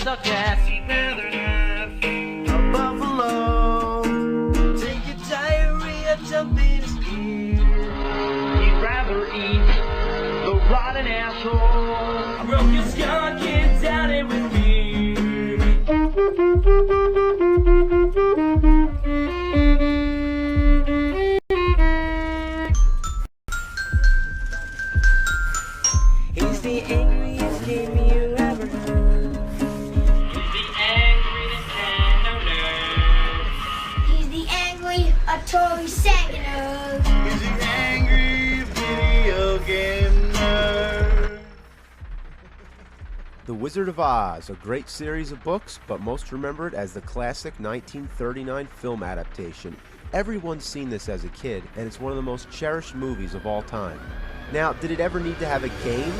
Suck ass. He'd rather have a buffalo. Take your diarrhea, jump in his gear. He'd rather eat the rotten asshole. I broke your skull, get down it with me. He's the angriest game you ever heard. Atari Saginaw. He's the angry video game nerd. The Wizard of Oz, a great series of books, but most remembered as the classic 1939 film adaptation. Everyone's seen this as a kid, and it's one of the most cherished movies of all time. Now, did it ever need to have a game?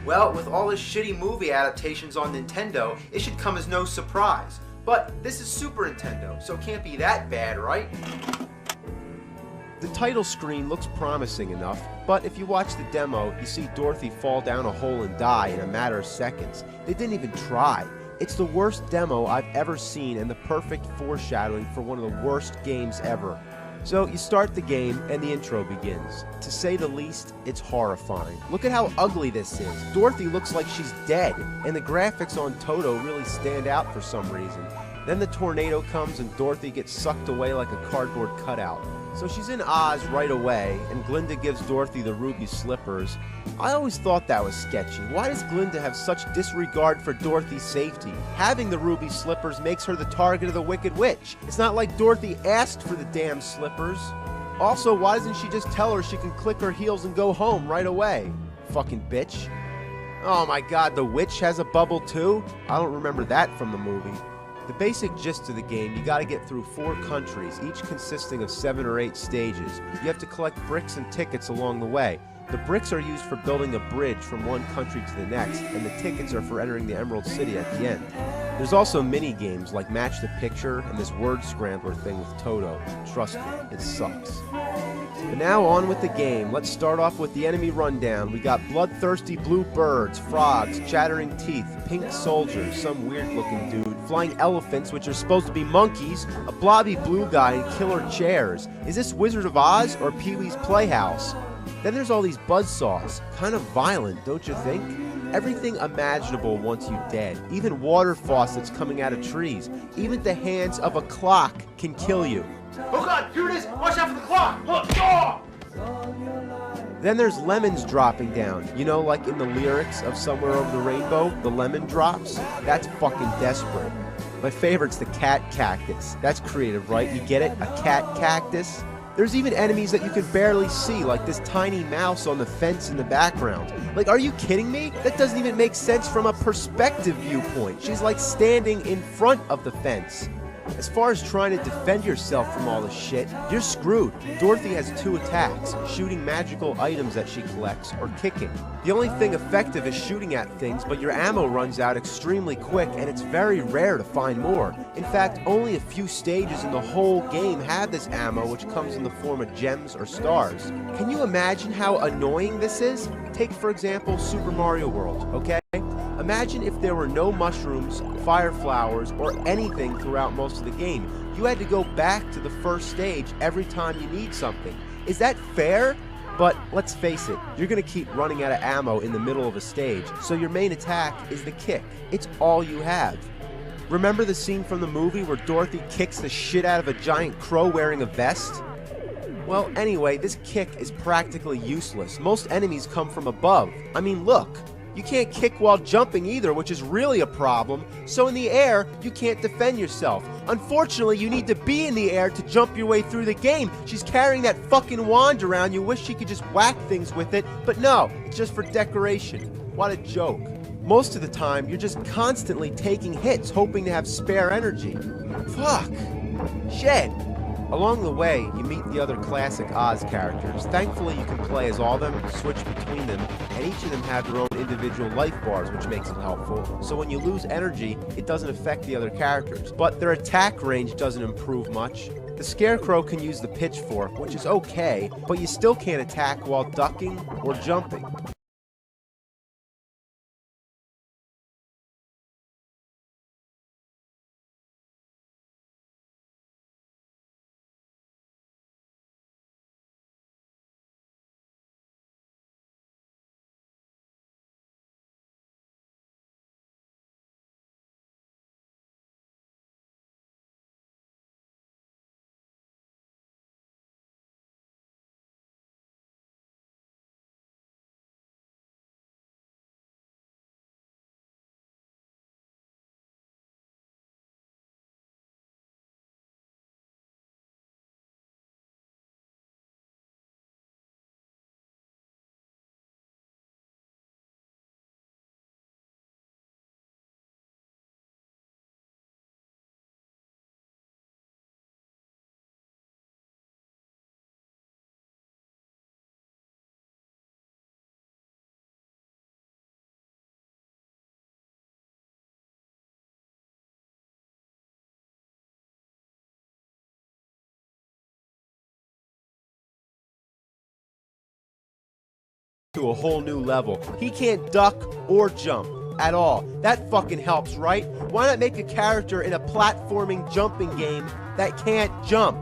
Well, with all the shitty movie adaptations on Nintendo, it should come as no surprise. But this is Super Nintendo, so it can't be that bad, right? The title screen looks promising enough, but if you watch the demo, you see Dorothy fall down a hole and die in a matter of seconds. They didn't even try. It's the worst demo I've ever seen and the perfect foreshadowing for one of the worst games ever. So you start the game and the intro begins. To say the least, it's horrifying. Look at how ugly this is. Dorothy looks like she's dead, and the graphics on Toto really stand out for some reason. Then the tornado comes and Dorothy gets sucked away like a cardboard cutout. So she's in Oz right away, and Glinda gives Dorothy the ruby slippers. I always thought that was sketchy. Why does Glinda have such disregard for Dorothy's safety? Having the ruby slippers makes her the target of the Wicked Witch. It's not like Dorothy asked for the damn slippers. Also, why doesn't she just tell her she can click her heels and go home right away? Fucking bitch. Oh my god, the witch has a bubble too? I don't remember that from the movie. The basic gist of the game, you gotta get through 4 countries, each consisting of 7 or 8 stages. You have to collect bricks and tickets along the way. The bricks are used for building a bridge from one country to the next, and the tickets are for entering the Emerald City at the end. There's also mini games like Match the Picture and this word scrambler thing with Toto. Trust me, it sucks. But now on with the game. Let's start off with the enemy rundown. We got bloodthirsty blue birds, frogs, chattering teeth, pink soldiers, some weird looking dude, flying elephants which are supposed to be monkeys, a blobby blue guy, and killer chairs. Is this Wizard of Oz or Pee-wee's Playhouse? Then there's all these buzzsaws. Kind of violent, don't you think? Everything imaginable wants you dead. Even water faucets coming out of trees. Even the hands of a clock can kill you. Oh god, here it is! Watch out for the clock! Look! Oh! Then there's lemons dropping down. You know, like in the lyrics of Somewhere Over the Rainbow, the lemon drops? That's fucking desperate. My favorite's the cat cactus. That's creative, right? You get it? A cat cactus? There's even enemies that you can barely see, like this tiny mouse on the fence in the background. Like, are you kidding me? That doesn't even make sense from a perspective viewpoint. She's like standing in front of the fence. As far as trying to defend yourself from all this shit, you're screwed. Dorothy has 2 attacks, shooting magical items that she collects, or kicking. The only thing effective is shooting at things, but your ammo runs out extremely quick, and it's very rare to find more. In fact, only a few stages in the whole game have this ammo, which comes in the form of gems or stars. Can you imagine how annoying this is? Take, for example, Super Mario World, okay? Imagine if there were no mushrooms, fire flowers, or anything throughout most of the game. You had to go back to the first stage every time you need something. Is that fair? But let's face it, you're gonna keep running out of ammo in the middle of a stage, so your main attack is the kick. It's all you have. Remember the scene from the movie where Dorothy kicks the shit out of a giant crow wearing a vest? Well, anyway, this kick is practically useless. Most enemies come from above. I mean, look. You can't kick while jumping either, which is really a problem. So in the air, you can't defend yourself. Unfortunately, you need to be in the air to jump your way through the game. She's carrying that fucking wand around. You wish she could just whack things with it, but no, it's just for decoration. What a joke. Most of the time, you're just constantly taking hits, hoping to have spare energy. Fuck. Shit. Along the way, you meet the other classic Oz characters. Thankfully, you can play as all of them, switch between them, and each of them have their own individual life bars, which makes it helpful. So when you lose energy, it doesn't affect the other characters. But their attack range doesn't improve much. The Scarecrow can use the pitchfork, which is okay, but you still can't attack while ducking or jumping. To a whole new level. He can't duck or jump at all. That fucking helps, right? Why not make a character in a platforming jumping game that can't jump?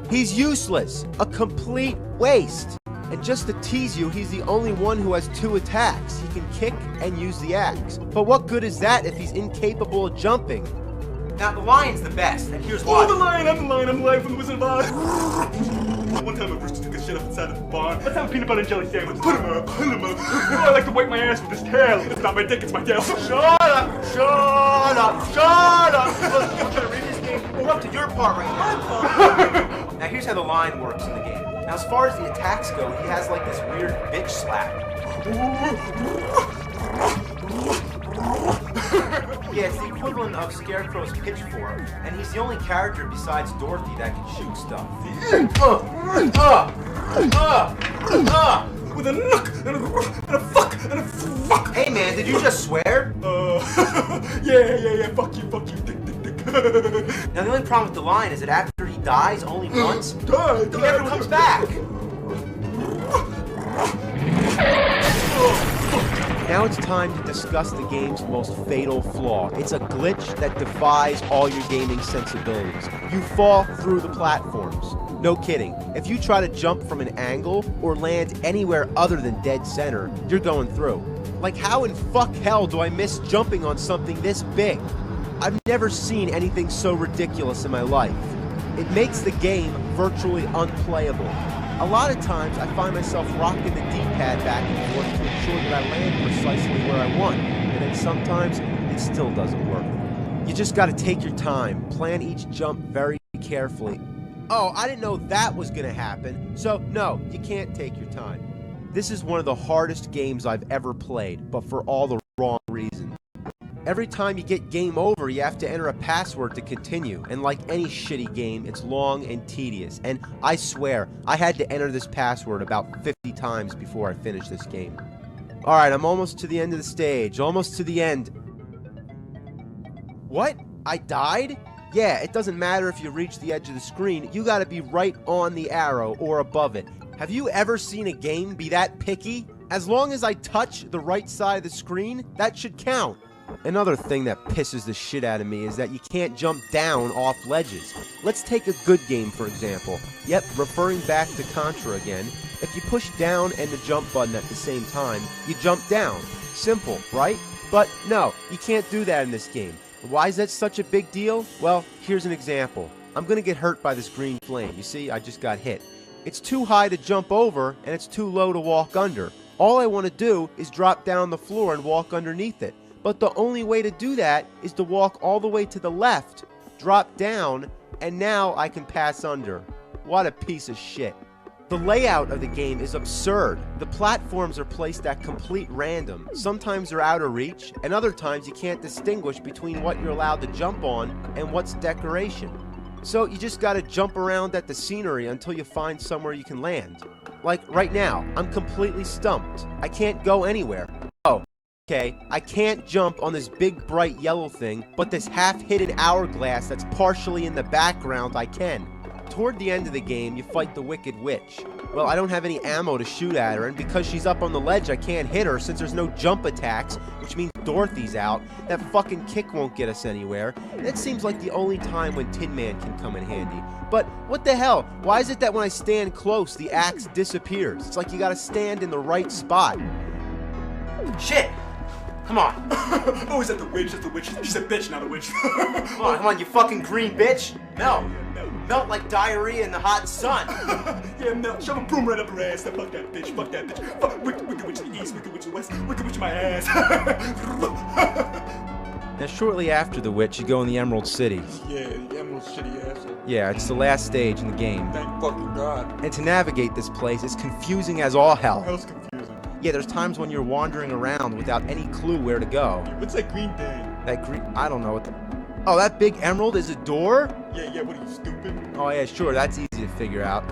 He's useless. A complete waste. And just to tease you, he's the only one who has 2 attacks. He can kick and use the axe. But what good is that if he's incapable of jumping? Now, the lion's the best, and here's why. Oh, the lion, I'm the lion from the Wizard of Oz. One time a rooster took a shit up inside of the barn. Let's have a peanut butter and jelly sandwich. Put him up, put him up. Oh, I like to wipe my ass with his tail. It's not my dick, it's my tail. Shut up! Shut up! Shut up! Look, I'm trying to read this game. We're up to your part right now. Now, here's how the line works in the game. Now, as far as the attacks go, he has like this weird bitch slap. Yeah, it's the equivalent of Scarecrow's pitchfork, and he's the only character besides Dorothy that can shoot stuff. With a nook and a fuck and a fuck. Hey man, did you just swear? Yeah, fuck you, dick. Now the only problem with the lion is that after he dies only once, he Die. never comes back. Now it's time to discuss the game's most fatal flaw. It's a glitch that defies all your gaming sensibilities. You fall through the platforms. No kidding. If you try to jump from an angle or land anywhere other than dead center, you're going through. Like, how in fuck hell do I miss jumping on something this big? I've never seen anything so ridiculous in my life. It makes the game virtually unplayable. A lot of times I find myself rocking the D-pad back and forth to ensure that I land precisely where I want, and then sometimes it still doesn't work. You just gotta take your time, plan each jump very carefully. Oh, I didn't know that was gonna happen, so no, you can't take your time. This is one of the hardest games I've ever played, but for all the wrong reasons. Every time you get game over, you have to enter a password to continue, and like any shitty game, it's long and tedious, and I swear, I had to enter this password about 50 times before I finished this game. Alright, I'm almost to the end of the stage, almost to the end. What? I died? Yeah, it doesn't matter if you reach the edge of the screen, you gotta be right on the arrow or above it. Have you ever seen a game be that picky? As long as I touch the right side of the screen, that should count. Another thing that pisses the shit out of me is that you can't jump down off ledges. Let's take a good game for example. Yep, referring back to Contra again. If you push down and the jump button at the same time, you jump down. Simple, right? But no, you can't do that in this game. Why is that such a big deal? Well, here's an example. I'm gonna get hurt by this green flame. You see, I just got hit. It's too high to jump over, and it's too low to walk under. All I want to do is drop down the floor and walk underneath it. But the only way to do that is to walk all the way to the left, drop down, and now I can pass under. What a piece of shit. The layout of the game is absurd. The platforms are placed at complete random. Sometimes they're out of reach, and other times you can't distinguish between what you're allowed to jump on and what's decoration. So you just gotta jump around at the scenery until you find somewhere you can land. Like right now, I'm completely stumped. I can't go anywhere. Oh, okay, I can't jump on this big bright yellow thing, but this half-hidden hourglass that's partially in the background I can. Toward the end of the game, you fight the Wicked Witch. Well, I don't have any ammo to shoot at her, and because she's up on the ledge, I can't hit her since there's no jump attacks, which means Dorothy's out. That fucking kick won't get us anywhere. And it seems like the only time when Tin Man can come in handy. But what the hell? Why is it that when I stand close, the axe disappears? It's like you gotta stand in the right spot. Shit! Come on. Oh, is that the witch? That's the witch. She's a bitch, not a witch. Come on, you fucking green bitch. Melt. Melt like diarrhea in the hot sun. Yeah, melt. Shove a broom right up her ass. Fuck that bitch. Fuck that bitch. Fuck wicked witch in the east, wicked witch in the west, wicked witch in my ass. Now, shortly after the witch, you go in the Emerald City. Yeah, the Emerald City asshole. Yeah, it's the last stage in the game. Thank fucking God. And to navigate this place is confusing as all hell. Hell's confusing. Yeah, there's times when you're wandering around without any clue where to go. What's that green thing? That green, I don't know what the... Oh, that big emerald is a door? Yeah, what are you, stupid? Oh yeah, sure, that's easy to figure out.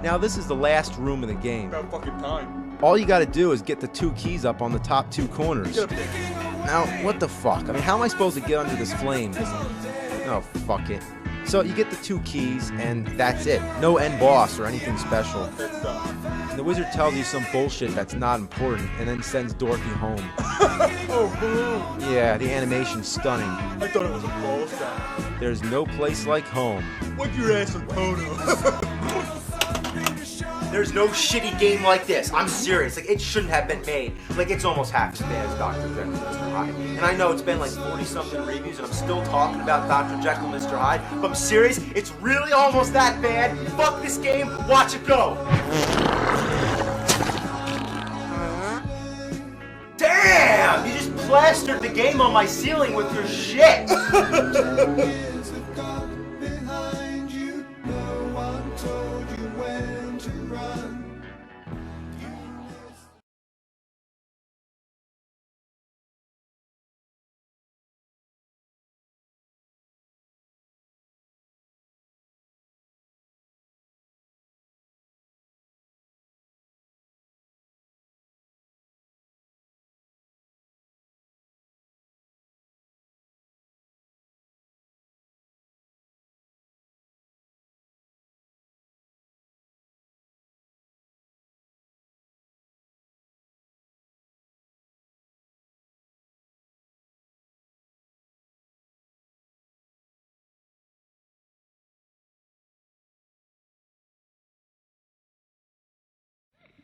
Now this is the last room in the game. About fucking time. All you gotta do is get the 2 keys up on the top 2 corners. Get up there. Now, what the fuck? I mean, how am I supposed to get under this flame? Oh, fuck it. So you get the 2 keys, and that's it. No end boss or anything special. That's And the wizard tells you some bullshit that's not important, and then sends Dorothy home. Oh, balloon. Yeah, the animation's stunning. I thought it was a ball sack. There's no place like home. Wipe your ass on Kono. There's no shitty game like this. I'm serious. Like, it shouldn't have been made. Like, it's almost half as bad as Dr. Jekyll and Mr. Hyde. And I know it's been like 40-something reviews, and I'm still talking about Dr. Jekyll and Mr. Hyde, but I'm serious. It's really almost that bad. Fuck this game. Watch it go. Damn! You just plastered the game on my ceiling with your shit.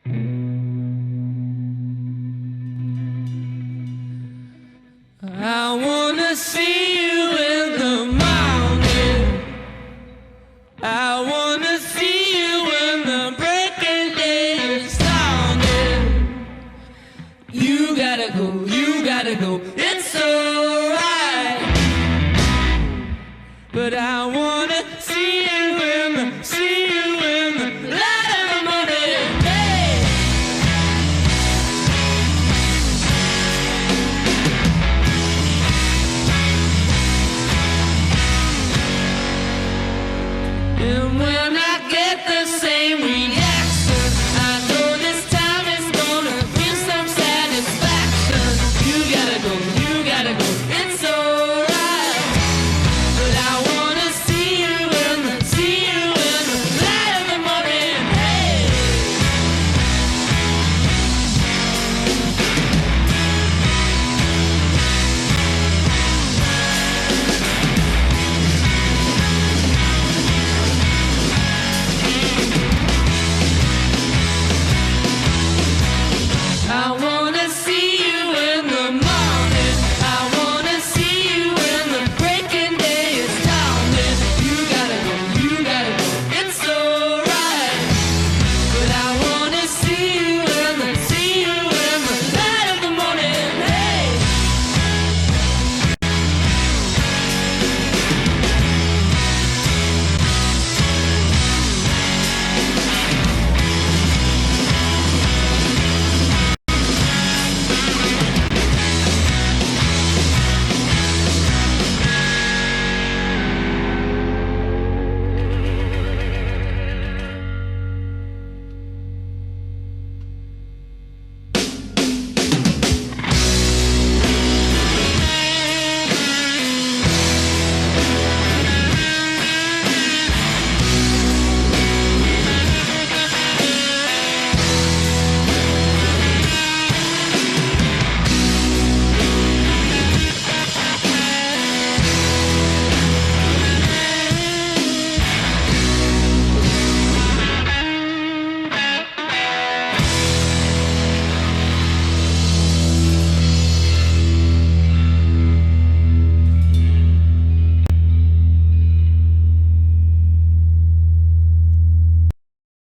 Mm-hmm.